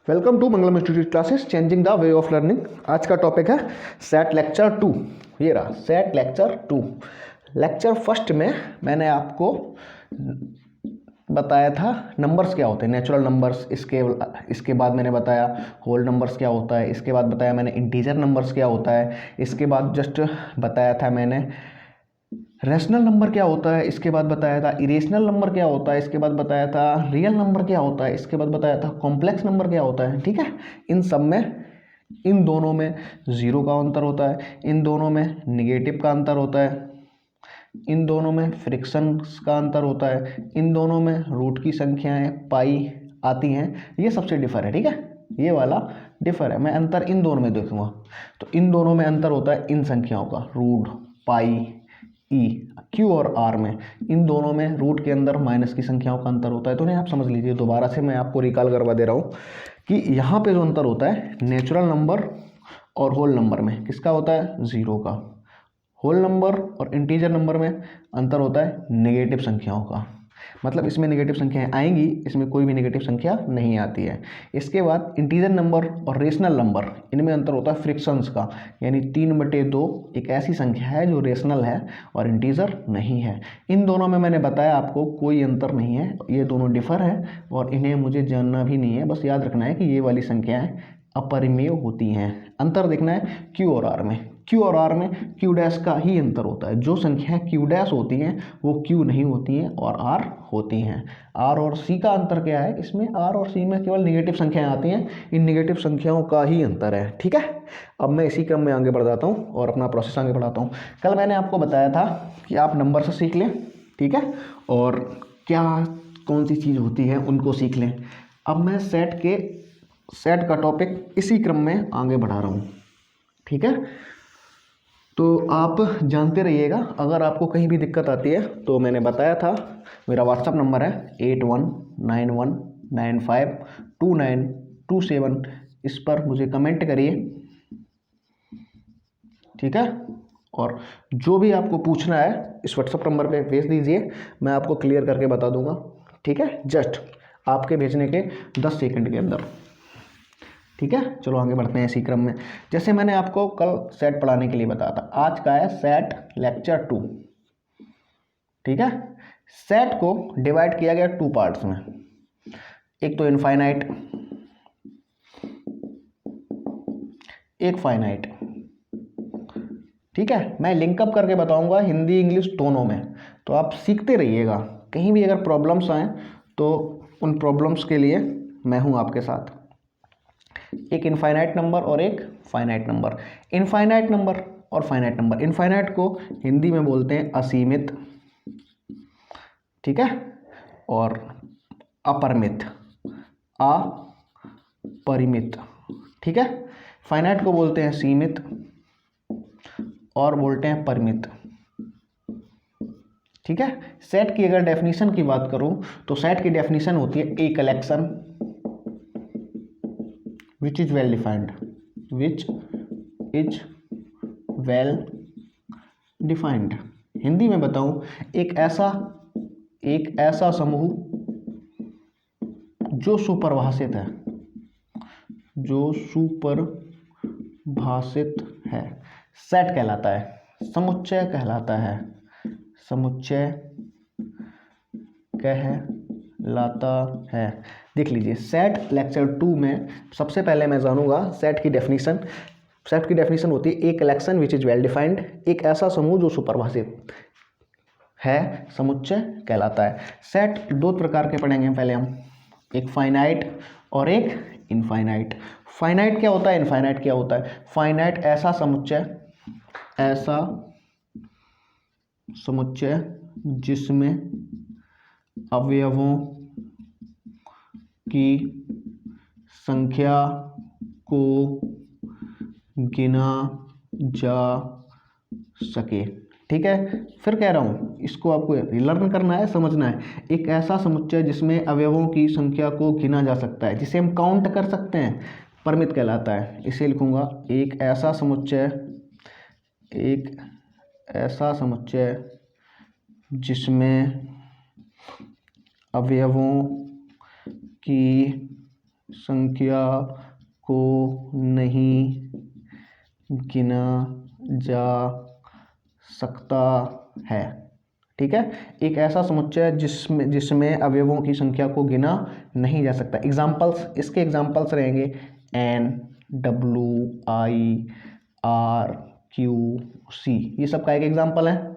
Welcome to Mangalam institute classes changing the way of learning. आज का topic है set lecture 2। ये रहा सेट लेक्चर 2। लेक्चर फर्स्ट में मैंने आपको बताया था नंबर्स क्या होते हैं, नेचुरल नंबर्स। इसके बाद मैंने बताया होल नंबर्स क्या होता है। इसके बाद बताया मैंने इंटीजर नंबर्स क्या होता है। इसके बाद जस्ट बताया था मैंने रैशनल नंबर क्या होता है। इसके बाद बताया था इरेशनल नंबर क्या होता है। इसके बाद बताया था रियल नंबर क्या होता है। इसके बाद बताया था कॉम्प्लेक्स नंबर क्या होता है। ठीक है, इन सब में इन दोनों में ज़ीरो का अंतर होता है, इन दोनों में निगेटिव का अंतर होता है, इन दोनों में फ्रिक्शंस का अंतर होता है, इन दोनों में रूट की संख्याएं पाई आती हैं। ये सबसे डिफर है। ठीक है, ये वाला डिफर है। मैं अंतर इन दोनों में देखूंगा तो इन दोनों में अंतर होता है इन संख्याओं का, रूट पाई ई क्यू और आर में। इन दोनों में रूट के अंदर माइनस की संख्याओं का अंतर होता है। तो नहीं, आप समझ लीजिए, दोबारा से मैं आपको रिकॉल करवा दे रहा हूँ कि यहाँ पे जो अंतर होता है नेचुरल नंबर और होल नंबर में किसका होता है, ज़ीरो का। होल नंबर और इंटीजर नंबर में अंतर होता है नेगेटिव संख्याओं का। मतलब इसमें नेगेटिव संख्याएं आएंगी, इसमें कोई भी नेगेटिव संख्या नहीं आती है। इसके बाद इंटीजर नंबर और रेशनल नंबर, इनमें अंतर होता है फ्रिक्शंस का। यानी 3/2 एक ऐसी संख्या है जो रेशनल है और इंटीजर नहीं है। इन दोनों में मैंने बताया आपको कोई अंतर नहीं है, ये दोनों डिफर है और इन्हें मुझे जानना भी नहीं है। बस याद रखना है कि ये वाली संख्याएं अपरिमेय होती हैं। अंतर देखना है क्यू और आर में। क्यू और आर में क्यू डैश का ही अंतर होता है। जो संख्याएं क्यू डैश होती हैं वो क्यू नहीं होती हैं और आर होती हैं। आर और सी का अंतर क्या है, इसमें आर और सी में केवल निगेटिव संख्याएं आती हैं। इन निगेटिव संख्याओं का ही अंतर है। ठीक है, अब मैं इसी क्रम में आगे बढ़ जाता हूँ और अपना प्रोसेस आगे बढ़ाता हूँ। कल मैंने आपको बताया था कि आप नंबर से सीख लें, ठीक है, और क्या कौन सी चीज़ होती है उनको सीख लें। अब मैं सेट का टॉपिक इसी क्रम में आगे बढ़ा रहा हूँ। ठीक है, तो आप जानते रहिएगा। अगर आपको कहीं भी दिक्कत आती है तो मैंने बताया था मेरा व्हाट्सअप नंबर है 8191952927। इस पर मुझे कमेंट करिए। ठीक है, और जो भी आपको पूछना है इस व्हाट्सअप नंबर पे भेज दीजिए, मैं आपको क्लियर करके बता दूंगा। ठीक है, जस्ट आपके भेजने के 10 सेकंड के अंदर। ठीक है, चलो आगे बढ़ते हैं इसी क्रम में। जैसे मैंने आपको कल सेट पढ़ाने के लिए बताया था, आज का है सेट लेक्चर 2। ठीक है, सेट को डिवाइड किया गया 2 पार्ट्स में। एक तो इनफाइनाइट, एक फाइनाइट। ठीक है, मैं लिंकअप करके बताऊंगा हिंदी इंग्लिश दोनों में, तो आप सीखते रहिएगा। कहीं भी अगर प्रॉब्लम्स आए तो उन प्रॉब्लम्स के लिए मैं हूं आपके साथ। एक इनफाइनाइट नंबर और एक फाइनाइट नंबर। इनफाइनाइट नंबर और फाइनाइट नंबर, इनफाइनाइट को हिंदी में बोलते हैं असीमित, ठीक है, और अपरिमित, अपरिमित। ठीक है, फाइनाइट को बोलते हैं सीमित और बोलते हैं परिमित। ठीक है, सेट की अगर डेफिनेशन की बात करूं तो सेट की डेफिनेशन होती है a collection which is well defined, which is well defined। Hindi में बताऊं, एक ऐसा समूह जो सुपरिभाषित है, जो सुपरिभाषित है, सेट कहलाता है, समुच्चय कहलाता है, समुच्चय कहलाता है। देख लीजिए, सेट लेक्चर 2 में सबसे पहले मैं जानूंगा सेट की डेफिनेशन। सेट की डेफिनेशन होती है a collection which is well defined, एक ऐसा समूह जो सुपरिभाषित है, समुच्चय कहलाता है। सेट 2 प्रकार के पढ़ेंगे पहले हम, एक फाइनाइट और एक इनफाइनाइट। फाइनाइट क्या होता है, इनफाइनाइट क्या होता है। फाइनाइट ऐसा समुच्चय जिसमें अवयवों की संख्या को गिना जा सके। ठीक है, फिर कह रहा हूँ, इसको आपको लर्न करना है, समझना है। एक ऐसा समुच्चय जिसमें अवयवों की संख्या को गिना जा सकता है, जिसे हम काउंट कर सकते हैं, परिमित कहलाता है। इसे लिखूंगा एक ऐसा समुच्चय जिसमें अवयवों की संख्या को नहीं गिना जा सकता है। ठीक है, एक ऐसा समुच्चय जिसमें अवयवों की संख्या को गिना नहीं जा सकता। एग्जाम्पल्स, इसके एग्जाम्पल्स रहेंगे N, W, I, R, Q, C, ये सब का एक एग्जाम्पल है।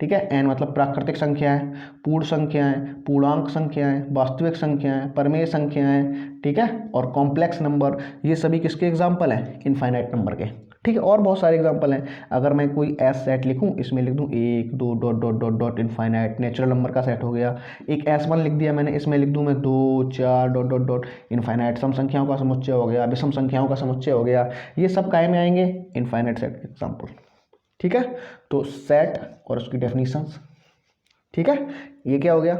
ठीक है, n मतलब प्राकृतिक संख्या है, पूर्ण संख्याएं, पूर्णांक संख्याएं, वास्तविक संख्याएं, परमेय संख्याएं, ठीक है, और कॉम्प्लेक्स नंबर, ये सभी किसके एग्जाम्पल हैं? इनफाइनाइट नंबर के। ठीक है, और बहुत सारे एग्जाम्पल हैं। अगर मैं कोई एस सेट लिखूं, इसमें लिख दूं 1 2 dot dot dot dot infinite natural number का सेट हो गया। एक S1 लिख दिया मैंने, इसमें लिख दूं मैं 2 4 डॉट डॉट डॉट इनफाइनाइट सम संख्याओं का समुच्चय हो गया, विषम संख्याओं का समुच्चय हो गया। ये सब काय में आएंगे? इनफाइनाइट सेट के एग्जाम्पल। ठीक है, तो सेट और उसकी डेफिनेशंस। ठीक है, ये क्या हो गया?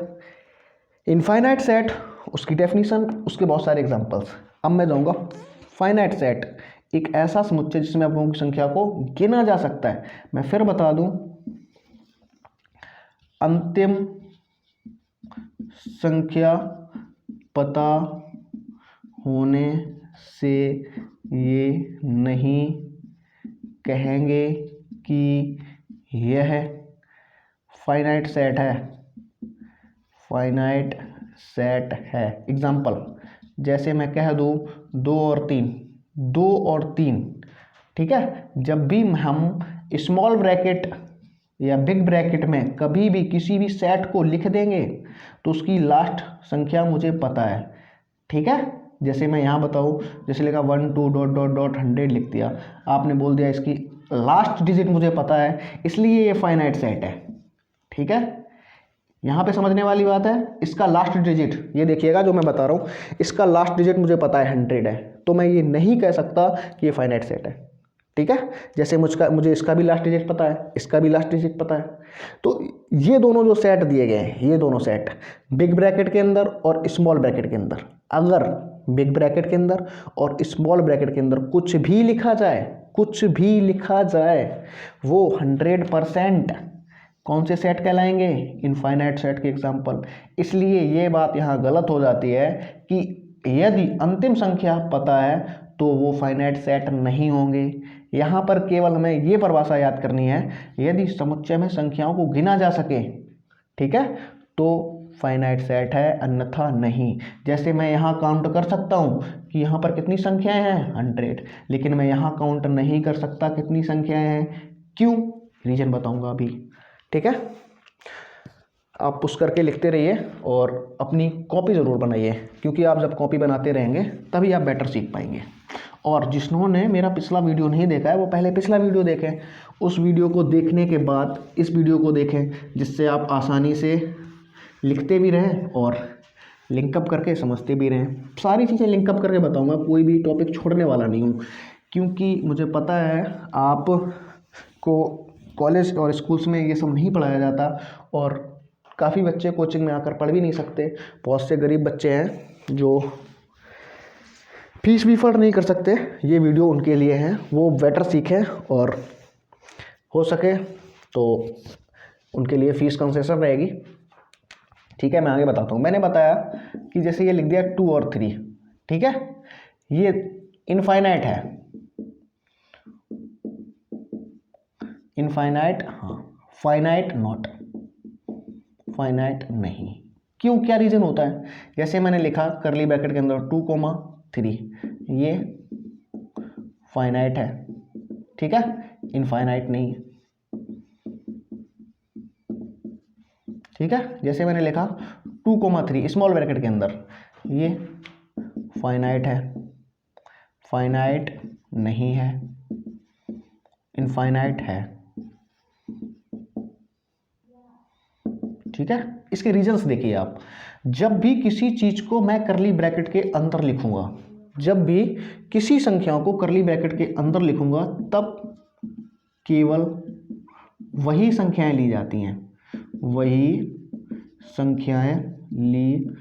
इनफाइनाइट सेट, उसकी डेफिनेशन, उसके बहुत सारे एग्जांपल्स। अब मैं जाऊंगा फाइनाइट सेट, एक ऐसा समुच्चय जिसमें अवयवों की संख्या को गिना जा सकता है। मैं फिर बता दूं, अंतिम संख्या पता होने से ये नहीं कहेंगे कि यह फाइनाइट सेट है। फाइनाइट सेट है। एग्जाम्पल, जैसे मैं कह दूं 2 और 3, 2 और 3, ठीक है, जब भी हम स्मॉल ब्रैकेट या बिग ब्रैकेट में कभी भी किसी भी सेट को लिख देंगे तो उसकी लास्ट संख्या मुझे पता है। ठीक है, जैसे मैं यहाँ बताऊँ, जैसे लिखा 1 2 डॉट डॉट डॉट 100 लिख दिया, आपने बोल दिया इसकी लास्ट डिजिट मुझे पता है, इसलिए ये फाइनाइट सेट है। ठीक है, यहाँ पे समझने वाली बात है, इसका लास्ट डिजिट, ये देखिएगा जो मैं बता रहा हूँ, इसका लास्ट डिजिट मुझे पता है 100 है, तो मैं ये नहीं कह सकता कि ये फाइनाइट सेट है। ठीक है, जैसे मुझे इसका भी लास्ट डिजिट पता है, इसका भी लास्ट डिजिट पता है। तो ये दोनों जो सेट दिए गए हैं, ये दोनों सेट बिग ब्रैकेट के अंदर और स्मॉल ब्रैकेट के अंदर, अगर बिग ब्रैकेट के अंदर और स्मॉल ब्रैकेट के अंदर कुछ भी लिखा जाए, कुछ भी लिखा जाए, वो 100% कौन से सेट कहलाएंगे? इनफाइनाइट सेट के एग्जाम्पल। इसलिए ये बात यहाँ गलत हो जाती है कि यदि अंतिम संख्या पता है तो वो फाइनाइट सेट नहीं होंगे। यहाँ पर केवल हमें ये परिभाषा याद करनी है, यदि समुच्चय में संख्याओं को गिना जा सके, ठीक है, तो फाइनाइट सेट है, अन्यथा नहीं। जैसे मैं यहाँ काउंट कर सकता हूँ कि यहाँ पर कितनी संख्याएं हैं? 100, लेकिन मैं यहाँ काउंट नहीं कर सकता कितनी संख्याएं हैं। क्यों? रीजन बताऊंगा अभी। ठीक है, आप पुश करके लिखते रहिए और अपनी कॉपी ज़रूर बनाइए, क्योंकि आप जब कॉपी बनाते रहेंगे तभी आप बेटर सीख पाएंगे। और जिन्होंने मेरा पिछला वीडियो नहीं देखा है वो पहले पिछला वीडियो देखें, उस वीडियो को देखने के बाद इस वीडियो को देखें, जिससे आप आसानी से लिखते भी रहें और लिंकअप करके समझते भी रहें। सारी चीज़ें लिंकअप करके बताऊँगा, कोई भी टॉपिक छोड़ने वाला नहीं हूँ, क्योंकि मुझे पता है आपको कॉलेज और स्कूल्स में ये सब नहीं पढ़ाया जाता और काफ़ी बच्चे कोचिंग में आकर पढ़ भी नहीं सकते। बहुत से गरीब बच्चे हैं जो फीस भी अफोर्ड नहीं कर सकते। ये वीडियो उनके लिए है, वो बेटर सीखें और हो सके तो उनके लिए फ़ीस कंसेशन रहेगी। ठीक है, मैं आगे बताता हूँ। मैंने बताया कि जैसे ये लिख दिया 2 और 3, ठीक है, ये इनफाइनाइट है, इनफाइनाइट, हाँ, फाइनाइट नॉट, फाइनाइट नहीं। क्यों? क्या रीज़न होता है? जैसे मैंने लिखा करली ब्रैकेट के अंदर 2, 3, ये फाइनाइट है, ठीक है, इनफाइनाइट नहीं। ठीक है, जैसे मैंने लिखा 2, 3 स्मॉल ब्रैकेट के अंदर, ये फाइनाइट है, फाइनाइट नहीं है, इनफाइनाइट है। ठीक है, इसके रीजंस देखिए आप। जब भी किसी चीज को मैं करली ब्रैकेट के अंदर लिखूंगा, जब भी किसी संख्याओं को करली ब्रैकेट के अंदर लिखूंगा, तब केवल वही संख्याएं ली जाती हैं, वही संख्याएं ली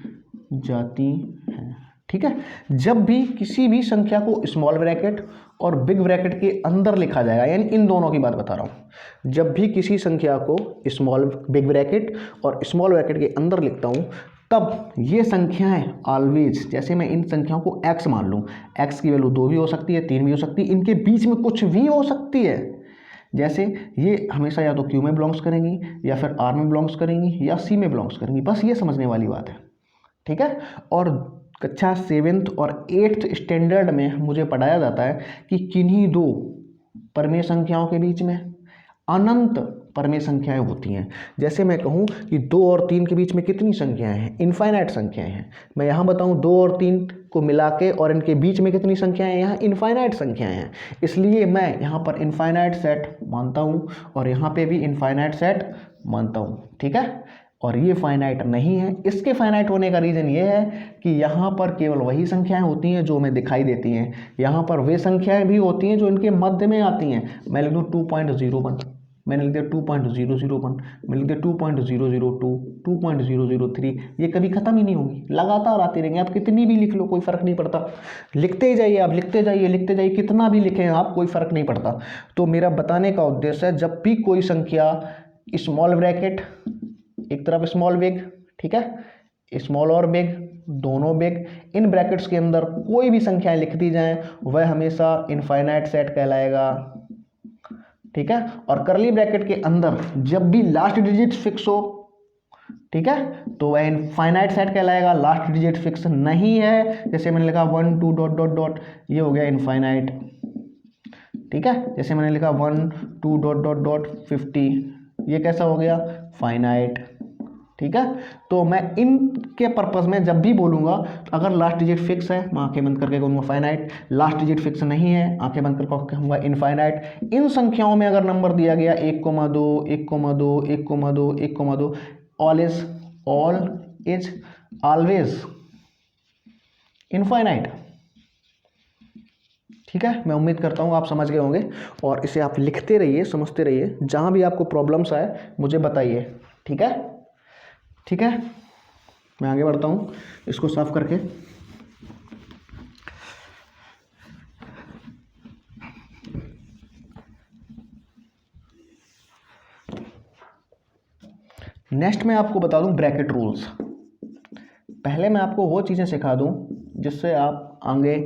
जाती हैं। ठीक है, जब भी किसी भी संख्या को स्मॉल ब्रैकेट और बिग ब्रैकेट के अंदर लिखा जाएगा, यानी इन दोनों की बात बता रहा हूँ, जब भी किसी संख्या को बिग ब्रैकेट और स्मॉल ब्रैकेट के अंदर लिखता हूँ, तब ये संख्याएं ऑलवेज, जैसे मैं इन संख्याओं को x मान लूँ, x की वैल्यू 2 भी हो सकती है, 3 भी हो सकती है, इनके बीच में कुछ भी हो सकती है। जैसे ये हमेशा या तो Q में बिलोंग्स करेंगी या फिर R में बिलोंग्स करेंगी या C में बिलोंग्स करेंगी, बस ये समझने वाली बात है, ठीक है। और कक्षा 7th और 8th स्टैंडर्ड में मुझे पढ़ाया जाता है कि किन्हीं दो परमेय संख्याओं के बीच में अनंत परमेय संख्याएं होती हैं। जैसे मैं कहूँ कि 2 और 3 के बीच में कितनी संख्याएं हैं, इनफाइनाइट संख्याएं हैं। मैं यहाँ बताऊँ 2 और 3 को मिला के और इनके बीच में कितनी संख्याएं हैं, यहाँ इनफाइनाइट संख्याएं हैं, इसलिए मैं यहाँ पर इनफाइनाइट सेट मानता हूँ और यहाँ पे भी इनफाइनाइट सेट मानता हूँ, ठीक है। और ये फाइनाइट नहीं है। इसके फाइनाइट होने का रीज़न ये है कि यहाँ पर केवल वही संख्याएं होती हैं जो हमें दिखाई देती हैं, यहाँ पर वे संख्याएं भी होती हैं जो इनके मध्य में आती हैं। मैं लिख दूँ 2.01, मैंने लिख दिया 2.001, मैं लिख दिया 2.002, 2.003, ये कभी ख़त्म ही नहीं होगी, लगातार आती रहेंगी। आप कितनी भी लिख लो कोई फ़र्क नहीं पड़ता, लिखते ही जाइए आप, लिखते जाइए लिखते जाइए, कितना भी लिखें आप कोई फ़र्क नहीं पड़ता। तो मेरा बताने का उद्देश्य है, जब भी कोई संख्या स्मॉल ब्रैकेट एक तरफ स्मॉल बिग, ठीक है, स्मॉल और बिग दोनों बिग, इन ब्रैकेट्स के अंदर कोई भी संख्याएं लिख दी जाएं वह हमेशा इनफाइनाइट सेट कहलाएगा, ठीक है। और करली ब्रैकेट के अंदर जब भी लास्ट डिजिट फिक्स हो, ठीक है, तो वह इनफाइनाइट सेट कहलाएगा। लास्ट डिजिट फिक्स नहीं है, जैसे मैंने लिखा 1 2 डॉट डॉट डॉट, ये हो गया इनफाइनाइट, ठीक है। जैसे मैंने लिखा 1 2 डॉट डॉट डॉट 50, ये कैसा हो गया, फाइनाइट, ठीक है। तो मैं इनके पर्पस में जब भी बोलूँगा तो अगर लास्ट डिजिट फिक्स है मैं आंखें बंद करके कहूँगा फाइनाइट, लास्ट डिजिट फिक्स नहीं है आंखें बंद करके कहूँगा इनफाइनाइट। इन संख्याओं में अगर नंबर दिया गया 1,2 1,2 1,2 1,2, ऑल इज ऑलवेज इनफाइनाइट, ठीक है। मैं उम्मीद करता हूँ आप समझ गए होंगे और इसे आप लिखते रहिए, समझते रहिए, जहाँ भी आपको प्रॉब्लम्स आए मुझे बताइए, ठीक है, ठीक है। मैं आगे बढ़ता हूँ इसको साफ करके। नेक्स्ट मैं आपको बता दूँ ब्रैकेट रूल्स। पहले मैं आपको वो चीज़ें सिखा दूँ जिससे आप आगे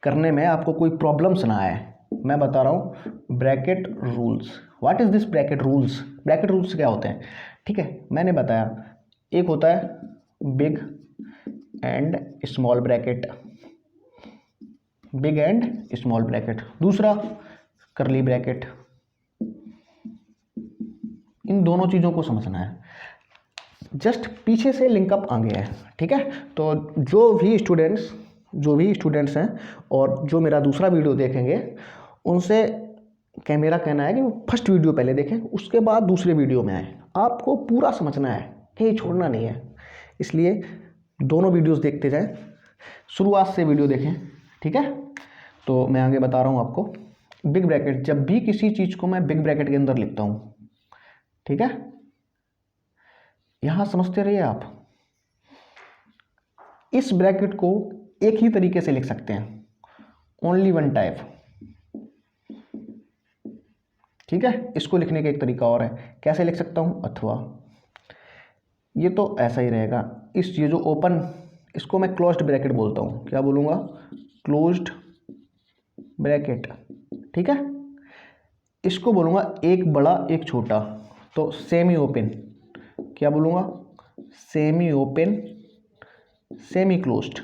करने में आपको कोई प्रॉब्लम्स ना आए। मैं बता रहा हूँ bracket rules. What is this bracket rules? Bracket rules क्या होते हैं, ठीक है। मैंने बताया एक होता है big and small bracket, big and small bracket, दूसरा करली ब्रैकेट। इन दोनों चीज़ों को समझना है, जस्ट पीछे से लिंकअप आगे है, ठीक है। तो जो भी स्टूडेंट्स हैं और जो मेरा दूसरा वीडियो देखेंगे उनसे मेरा कहना है कि वो फर्स्ट वीडियो पहले देखें, उसके बाद दूसरे वीडियो में आए। आपको पूरा समझना है, कहीं छोड़ना नहीं है, इसलिए दोनों वीडियोस देखते जाएं, शुरुआत से वीडियो देखें, ठीक है। तो मैं आगे बता रहा हूँ आपको बिग ब्रैकेट। जब भी किसी चीज़ को मैं बिग ब्रैकेट के अंदर लिखता हूँ, ठीक है, यहाँ समझते रहिए आप, इस ब्रैकेट को एक ही तरीके से लिख सकते हैं, ओनली वन टाइप, ठीक है। इसको लिखने का एक तरीका और है, कैसे लिख सकता हूँ, अथवा, ये तो ऐसा ही रहेगा। ये जो ओपन, इसको मैं क्लोज्ड ब्रैकेट बोलता हूँ, क्या बोलूँगा, क्लोज्ड ब्रैकेट, ठीक है। इसको बोलूँगा एक बड़ा एक छोटा, तो सेमी ओपन, क्या बोलूँगा, सेमी ओपन, सेमी क्लोज्ड,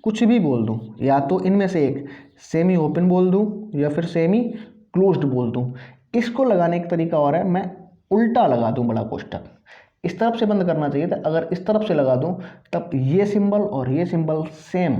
कुछ भी बोल दूँ, या तो इनमें से एक सेमी ओपन बोल दूँ या फिर सेमी क्लोज्ड बोल दूँ। इसको लगाने का तरीका और है, मैं उल्टा लगा दूँ बड़ा कोष्टक, इस तरफ से बंद करना चाहिए था, अगर इस तरफ से लगा दूँ तब ये सिंबल और ये सिंबल सेम।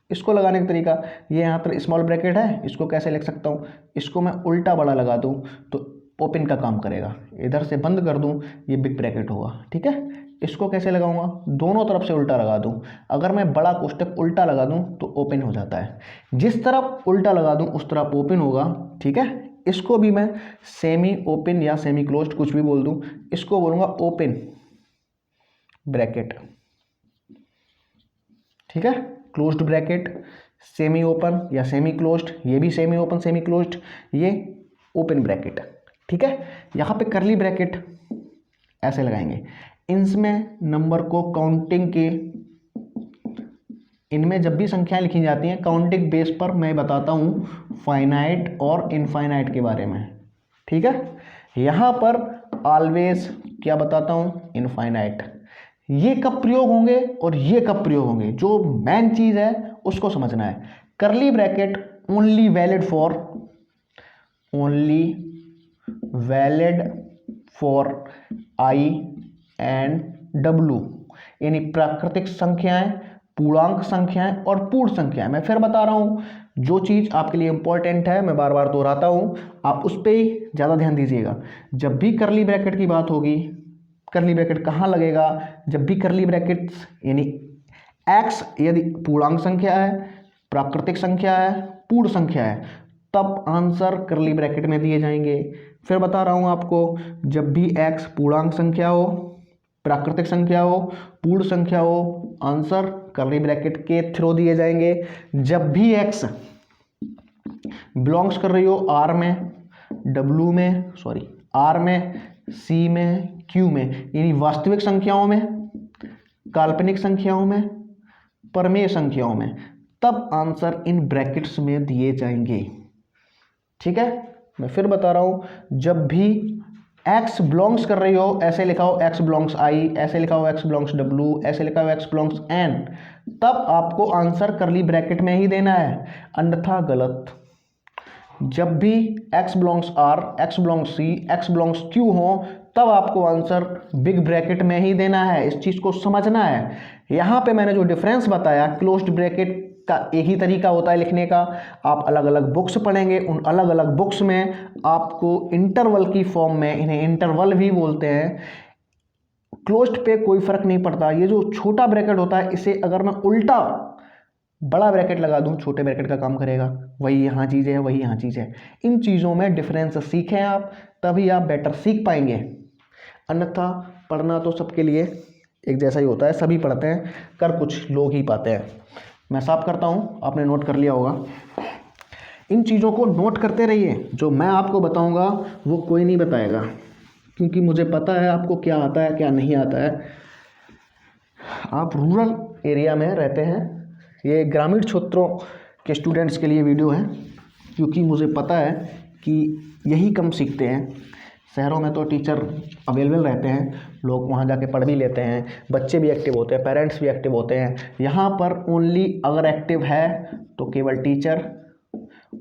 इसको लगाने का तरीका, ये यहाँ पर स्मॉल ब्रैकेट है, इसको कैसे लिख सकता हूँ, इसको मैं उल्टा बड़ा लगा दूँ तो ओपन का काम करेगा, इधर से बंद कर दूँ ये बिग ब्रैकेट होगा, ठीक है। इसको कैसे लगाऊंगा, दोनों तरफ से उल्टा लगा दूं, अगर मैं बड़ा कोष्टक उल्टा लगा दूं तो ओपन हो जाता है, जिस तरफ उल्टा लगा दूं उस तरफ ओपन होगा, ठीक है। इसको भी मैं सेमी ओपन या सेमी क्लोज्ड कुछ भी बोल दूं, इसको बोलूँगा ओपन ब्रैकेट, ठीक है। क्लोज्ड ब्रैकेट, सेमी ओपन या सेमी क्लोज्ड, ये भी सेमी ओपन सेमी क्लोज्ड, ये ओपन ब्रैकेट, ठीक है। यहाँ पे करली ब्रैकेट ऐसे लगाएंगे, इसमें नंबर को काउंटिंग के, इनमें जब भी संख्याएं लिखी जाती हैं काउंटिंग बेस पर मैं बताता हूँ फाइनाइट और इनफाइनाइट के बारे में, ठीक है। यहाँ पर ऑलवेज क्या बताता हूँ, इनफाइनाइट। ये कब प्रयोग होंगे और ये कब प्रयोग होंगे, जो मेन चीज़ है उसको समझना है। करली bracket only valid for I and W, यानी प्राकृतिक संख्याएं, पूर्णांक संख्याएं और पूर्ण संख्याएं। मैं फिर बता रहा हूं, जो चीज़ आपके लिए इंपॉर्टेंट है मैं बार बार दोहराता हूं, आप उस पर ज़्यादा ध्यान दीजिएगा। जब भी करली ब्रैकेट की बात होगी, करली ब्रैकेट कहाँ लगेगा, जब भी करली ब्रैकेट यानी एक्स यदि पूर्णांक संख्या है, प्राकृतिक संख्या है, पूर्ण संख्या है, तब आंसर करली ब्रैकेट में दिए जाएंगे। फिर बता रहा हूं आपको, जब भी एक्स पूर्णांक संख्या हो, प्राकृतिक संख्या हो, पूर्ण संख्या हो, आंसर करली ब्रैकेट के थ्रू दिए जाएंगे। जब भी एक्स बिलोंग्स कर रही हो आर में, डब्ल्यू में, सॉरी आर में, सी में, क्यू में, यानी वास्तविक संख्याओं में, काल्पनिक संख्याओं में, परमेय संख्याओं में, तब आंसर इन ब्रैकेट्स में दिए जाएंगे, ठीक है। मैं फिर बता रहा हूं, जब भी x बिलोंग्स कर रही हो, ऐसे लिखा हो x बिलोंग्स i, ऐसे लिखा हो x बिलोंग्स w, ऐसे लिखा हो x बिलोंग्स n, तब आपको आंसर करली ब्रैकेट में ही देना है, अन्यथा गलत। जब भी x belongs r, x belongs c, x belongs q हो, तब आपको आंसर बिग ब्रैकेट में ही देना है। इस चीज़ को समझना है। यहाँ पे मैंने जो डिफरेंस बताया, क्लोज्ड ब्रैकेट का एक ही तरीका होता है लिखने का। आप अलग अलग बुक्स पढ़ेंगे, उन अलग अलग बुक्स में आपको इंटरवल की फॉर्म में, इन्हें इंटरवल भी बोलते हैं, क्लोज्ड पे कोई फर्क नहीं पड़ता। ये जो छोटा ब्रैकेट होता है, इसे अगर मैं उल्टा बड़ा ब्रैकेट लगा दूं, छोटे ब्रैकेट का काम करेगा। वही यहाँ चीज़ है, वही यहाँ चीज़ है। इन चीज़ों में डिफरेंस सीखें आप, तभी आप बेटर सीख पाएंगे। अन्यथा पढ़ना तो सबके लिए एक जैसा ही होता है, सभी पढ़ते हैं, कर कुछ लोग ही पाते हैं। मैं साफ करता हूँ, आपने नोट कर लिया होगा। इन चीज़ों को नोट करते रहिए। जो मैं आपको बताऊँगा वो कोई नहीं बताएगा, क्योंकि मुझे पता है आपको क्या आता है क्या नहीं आता है। आप रूरल एरिया में रहते हैं, ये ग्रामीण क्षेत्रों के स्टूडेंट्स के लिए वीडियो है, क्योंकि मुझे पता है कि यही कम सीखते हैं। शहरों में तो टीचर अवेलेबल रहते हैं, लोग वहाँ जाके पढ़ भी लेते हैं, बच्चे भी एक्टिव होते हैं, पेरेंट्स भी एक्टिव होते हैं। यहाँ पर ओनली अगर एक्टिव है तो केवल टीचर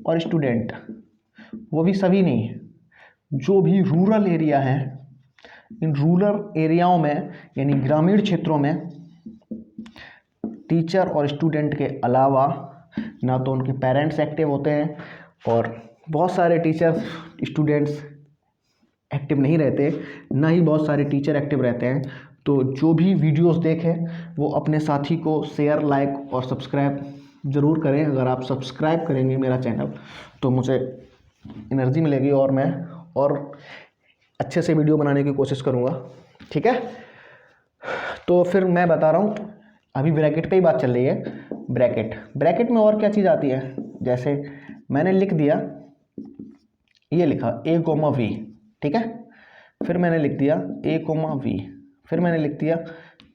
और स्टूडेंट, वो भी सभी नहीं। जो भी रूरल एरिया है, इन रूरल एरियाओं में यानी ग्रामीण क्षेत्रों में टीचर और स्टूडेंट के अलावा ना तो उनके पेरेंट्स एक्टिव होते हैं, और बहुत सारे टीचर्स स्टूडेंट्स एक्टिव नहीं रहते, ना ही बहुत सारे टीचर एक्टिव रहते हैं। तो जो भी वीडियोस देखें वो अपने साथी को शेयर, लाइक और सब्सक्राइब ज़रूर करें। अगर आप सब्सक्राइब करेंगे मेरा चैनल तो मुझे एनर्जी मिलेगी और मैं और अच्छे से वीडियो बनाने की कोशिश करूँगा, ठीक है। तो फिर मैं बता रहा हूँ, अभी ब्रैकेट पे ही बात चल रही है। ब्रैकेट में और क्या चीज़ आती है, जैसे मैंने लिख दिया, ये लिखा a, v, ठीक है। फिर मैंने लिख दिया a, v, फिर मैंने लिख दिया,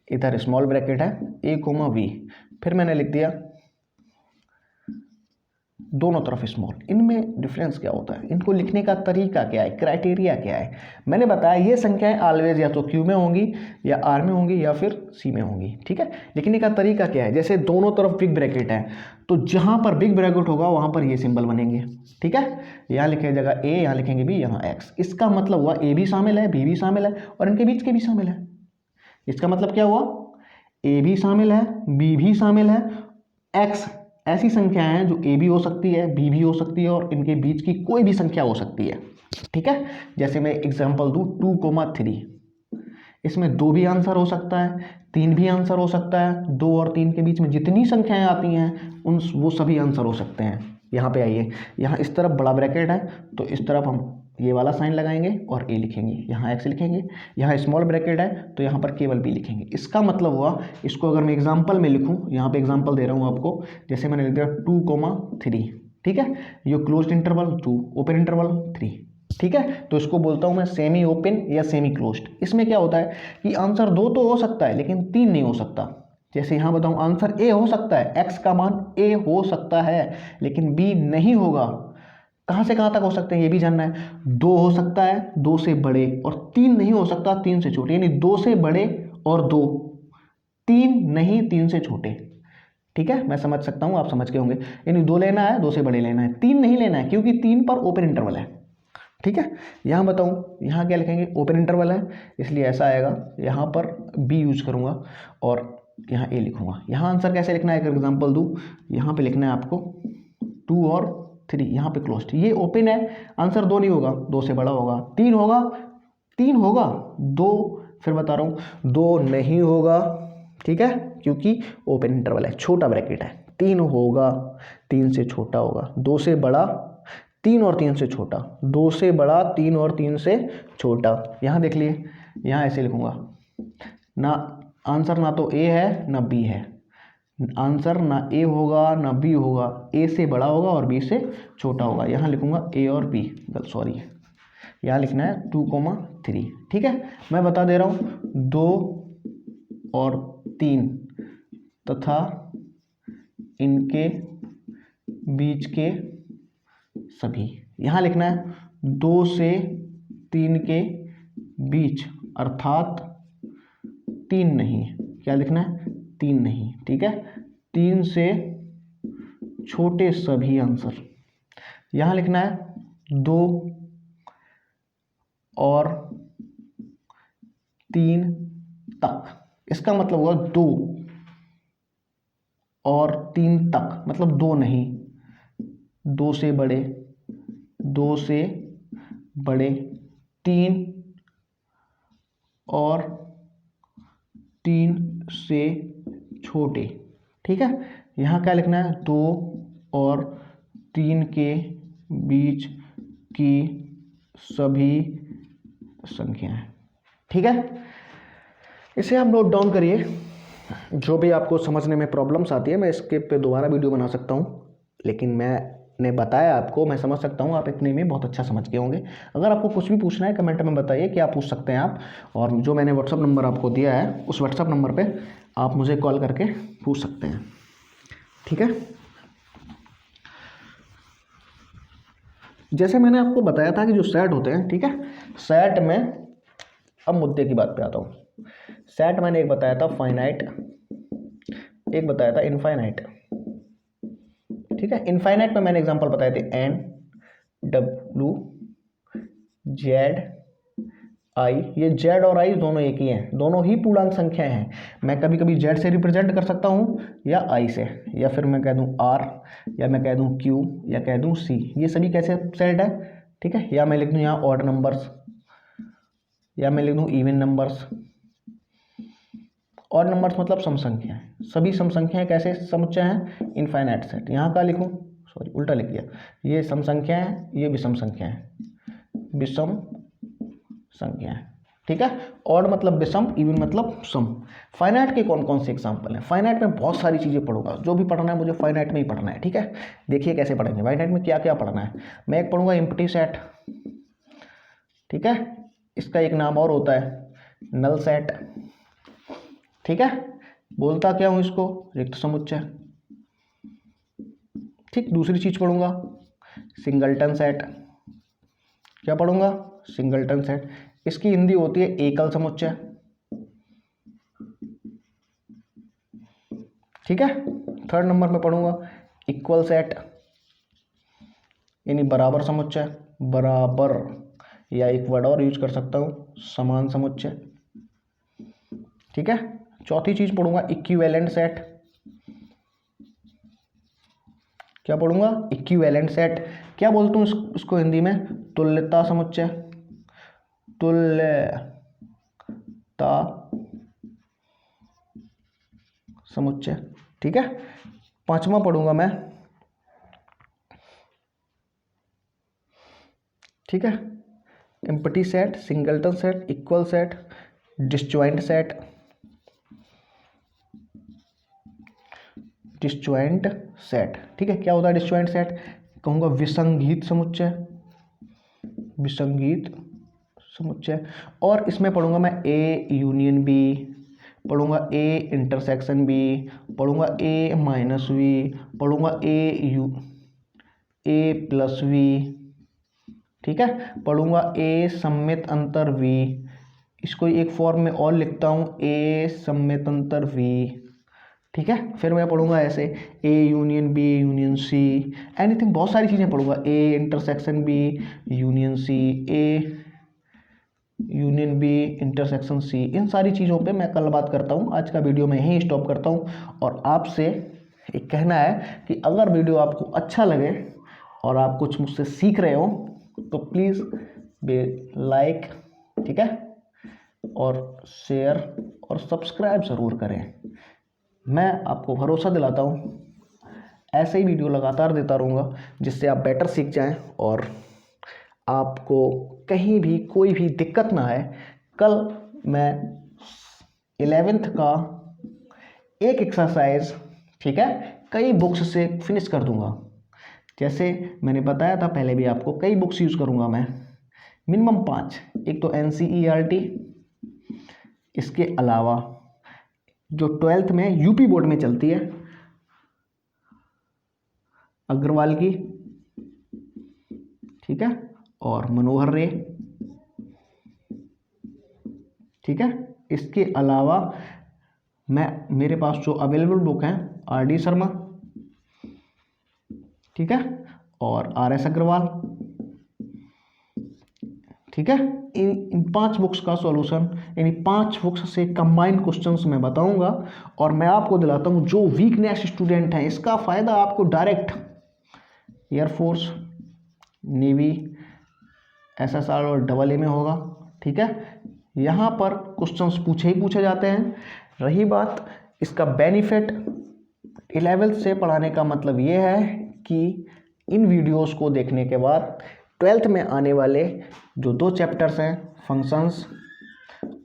इधर स्मॉल ब्रैकेट है a, v, फिर मैंने लिख दिया दोनों तरफ स्मॉल। इनमें डिफरेंस क्या होता है, इनको लिखने का तरीका क्या है, क्राइटेरिया क्या है। मैंने बताया ये संख्याएं ऑलवेज या तो क्यू में होंगी या आर में होंगी या फिर सी में होंगी, ठीक है। लिखने का तरीका क्या है, जैसे दोनों तरफ बिग ब्रैकेट है तो जहां पर बिग ब्रैकेट होगा वहां पर ये सिंबल बनेंगे, ठीक है। यहाँ लिखेंगे जगह ए, यहाँ लिखेंगे बी, यहाँ एक्स। इसका मतलब हुआ ए भी शामिल है, बी भी शामिल है और इनके बीच के भी शामिल है। इसका मतलब क्या हुआ, ए भी शामिल है, बी भी शामिल है, एक्स ऐसी संख्याएं हैं जो ए भी हो सकती है, बी भी हो सकती है और इनके बीच की कोई भी संख्या हो सकती है, ठीक है। जैसे मैं एग्जांपल दूं 2, 3, इसमें 2 भी आंसर हो सकता है, 3 भी आंसर हो सकता है। 2 और 3 के बीच में जितनी संख्याएं आती हैं वो सभी आंसर हो सकते हैं। यहाँ पे आइए, यहाँ इस तरफ बड़ा ब्रैकेट है तो इस तरफ हम ये वाला साइन लगाएंगे और ए लिखेंगे, यहाँ एक्स लिखेंगे। यहाँ स्मॉल ब्रैकेट है तो यहाँ पर केवल बी लिखेंगे। इसका मतलब हुआ, इसको अगर मैं एग्जांपल में लिखूँ, यहाँ पे एग्जांपल दे रहा हूँ आपको, जैसे मैंने लिख दिया 2, 3, ठीक है। ये क्लोज्ड इंटरवल 2, ओपन इंटरवल 3, ठीक है, तो इसको बोलता हूँ मैं सेमी ओपन या सेमी क्लोज्ड। इसमें क्या होता है कि आंसर 2 तो हो सकता है लेकिन 3 नहीं हो सकता। जैसे यहाँ बताऊँ, आंसर ए हो सकता है, एक्स का मान ए हो सकता है लेकिन बी नहीं होगा। कहाँ से कहाँ तक हो सकते हैं ये भी जानना है। 2 हो सकता है 2 से बड़े, और 3 नहीं हो सकता 3 से छोटे, यानी 2 से बड़े और 2, 3 नहीं 3 से छोटे। ठीक है, मैं समझ सकता हूँ, आप समझ के होंगे। यानी 2 लेना है, 2 से बड़े लेना है, 3 नहीं लेना है क्योंकि 3 पर ओपन इंटरवल है। ठीक है, यहाँ बताऊँ, यहाँ क्या लिखेंगे, ओपन इंटरवल है इसलिए ऐसा आएगा, यहाँ पर बी यूज करूँगा और यहाँ ए लिखूँगा। यहाँ आंसर कैसे लिखना है, एक एग्जांपल दूँ, यहाँ पे लिखना है आपको 2 और 3, यहाँ पे क्लोज्ड, ये ओपन है, आंसर 2 नहीं होगा, 2 से बड़ा होगा, 3 होगा, 3 होगा, 2, फिर बता रहा हूँ 2 नहीं होगा। ठीक है, क्योंकि ओपन इंटरवल है, छोटा ब्रैकेट है, 3 होगा, 3 से छोटा होगा, 2 से बड़ा, 3 और 3 से छोटा, 2 से बड़ा, 3 और 3 से छोटा। यहाँ देख लिए, यहाँ ऐसे लिखूंगा ना, आंसर ना तो ए है ना बी है, आंसर ना ए होगा ना बी होगा, ए से बड़ा होगा और बी से छोटा होगा। यहाँ लिखूंगा ए और बी, सॉरी, यहाँ लिखना है 2,3। ठीक है, मैं बता दे रहा हूँ 2 और 3 तथा इनके बीच के सभी। यहाँ लिखना है 2 से 3 के बीच, अर्थात 3 नहीं, क्या लिखना है, 3 नहीं। ठीक है, 3 से छोटे सभी आंसर। यहाँ लिखना है 2 और 3 तक, इसका मतलब हुआ 2 और 3 तक, मतलब 2 नहीं, 2 से बड़े, 2 से बड़े, 3 और 3 से छोटे। ठीक है, यहाँ क्या लिखना है, 2 और 3 के बीच की सभी संख्याएं। ठीक है, इसे आप नोट डाउन करिए। जो भी आपको समझने में प्रॉब्लम्स आती है मैं इसके पे दोबारा वीडियो बना सकता हूँ, लेकिन मैंने बताया आपको, मैं समझ सकता हूँ, आप इतने में बहुत अच्छा समझ गए होंगे। अगर आपको कुछ भी पूछना है कमेंट में बताइए, क्या पूछ सकते हैं आप, और जो मैंने व्हाट्सअप नंबर आपको दिया है उस व्हाट्सअप नंबर पर आप मुझे कॉल करके पूछ सकते हैं। ठीक है, जैसे मैंने आपको बताया था कि जो सेट होते हैं, ठीक है, सेट में, अब मुद्दे की बात पे आता हूँ। सेट मैंने एक बताया था फाइनाइट, एक बताया था इनफाइनाइट। ठीक है, इनफाइनाइट में मैंने एग्जांपल बताए थे एन, डब्ल्यू, जेड, आई। ये जेड और आई दोनों एक ही हैं, दोनों ही पूर्णांक संख्याएं हैं। मैं कभी कभी जेड से रिप्रेजेंट कर सकता हूँ या आई से, या फिर मैं कह दूँ आर, या मैं कह दूँ क्यू, या कह दूँ सी। ये सभी कैसे सेट है, ठीक है, या मैं लिख दूँ यहाँ ऑड नंबर्स, या मैं लिख दूँ इवन नंबर्स। ऑड नंबर्स मतलब सम संख्याएं, सभी सम संख्याएं कैसे समुच्चय हैं, इनफाइनाइट सेट। यहाँ का लिखूँ, सॉरी उल्टा लिख दिया, ये सम संख्या है, ये विषम संख्या है, विषम संख्या है। ठीक है, ऑड मतलब विषम, इवन मतलब सम। फाइनाइट के कौन कौन से एग्जांपल हैं, फाइनाइट में बहुत सारी चीज़ें पढ़ूंगा, जो भी पढ़ना है मुझे फाइनाइट में ही पढ़ना है। ठीक है, देखिए कैसे पढ़ेंगे, फाइनाइट में क्या क्या पढ़ना है। मैं एक पढ़ूंगा एम्प्टी सेट, ठीक है, इसका एक नाम और होता है नल सेट। ठीक है, बोलता क्या हूँ इसको, रिक्त समुच्चय। ठीक, दूसरी चीज पढ़ूंगा सिंगलटन सेट। क्या पढ़ूंगा, सिंगलटन सेट, इसकी हिंदी होती है एकल समुच्चय। ठीक है, थर्ड नंबर में पढ़ूंगा इक्वल सेट, यानी बराबर समुच्चय, बराबर, या एक वर्ड और यूज कर सकता हूं समान समुच्चय। ठीक है, चौथी चीज पढ़ूंगा इक्विवेलेंट सेट। क्या पढ़ूंगा, इक्विवेलेंट सेट। क्या बोलता हूँ इसको हिंदी में, तुल्यता समुच्चय, तुल्यता समुच्चय। ठीक है, पांचवा पढ़ूंगा मैं, ठीक है, empty set, singleton set, equal set, disjoint set, disjoint set. ठीक है, क्या होता है डिसजॉइंट सेट, कहूंगा विसंगीत समुच्चय, विसंगत समुच्चय। और इसमें पढ़ूंगा मैं ए यूनियन बी, पढ़ूंगा ए इंटरसेक्शन बी, पढ़ूंगा ए माइनस वी, पढ़ूंगा ए प्लस वी, ठीक है, पढ़ूंगा ए सममित अंतर वी। इसको एक फॉर्म में और लिखता हूँ, ए सममित अंतर वी, ठीक है। फिर मैं पढ़ूंगा ऐसे A union B union C, anything, बहुत सारी चीज़ें पढ़ूंगा, A intersection B union C, A union B intersection C. इन सारी चीज़ों पे मैं कल बात करता हूँ। आज का वीडियो मैं यहीं स्टॉप करता हूँ और आपसे एक कहना है कि अगर वीडियो आपको अच्छा लगे और आप कुछ मुझसे सीख रहे हो तो प्लीज़ लाइक, ठीक है, और शेयर और सब्सक्राइब ज़रूर करें। मैं आपको भरोसा दिलाता हूँ ऐसे ही वीडियो लगातार देता रहूँगा जिससे आप बेटर सीख जाएं और आपको कहीं भी कोई भी दिक्कत ना आए। कल मैं 11th का एक एक्सरसाइज, ठीक है, कई बुक्स से फिनिश कर दूंगा। जैसे मैंने बताया था पहले भी आपको, कई बुक्स यूज़ करूंगा मैं, मिनिमम 5। एक तो NCERT, इसके अलावा जो 12th में यूपी बोर्ड में चलती है अग्रवाल की, ठीक है, और मनोहर रे, ठीक है। इसके अलावा मेरे पास जो अवेलेबल बुक हैं RD शर्मा, ठीक है, और RS अग्रवाल, ठीक है। इन 5 बुक्स का सॉल्यूशन, यानी 5 बुक्स से कंबाइंड क्वेश्चंस मैं बताऊंगा और मैं आपको दिलाता हूं जो वीकनेस स्टूडेंट हैं इसका फ़ायदा आपको डायरेक्ट एयरफोर्स, नेवी, SSR और AA में होगा, ठीक है। यहाँ पर क्वेश्चंस पूछे ही पूछे जाते हैं। रही बात इसका बेनिफिट, 11th से पढ़ाने का मतलब ये है कि इन वीडियोस को देखने के बाद 12th में आने वाले जो 2 चैप्टर्स हैं, फंक्शंस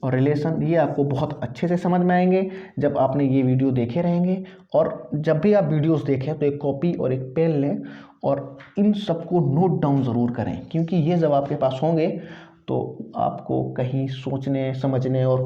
और रिलेशन, ये आपको बहुत अच्छे से समझ में आएंगे जब आपने ये वीडियो देखे रहेंगे। और जब भी आप वीडियोस देखें तो एक कॉपी और एक पेन लें और इन सबको नोट डाउन ज़रूर करें, क्योंकि ये जब आपके पास होंगे तो आपको कहीं सोचने समझने और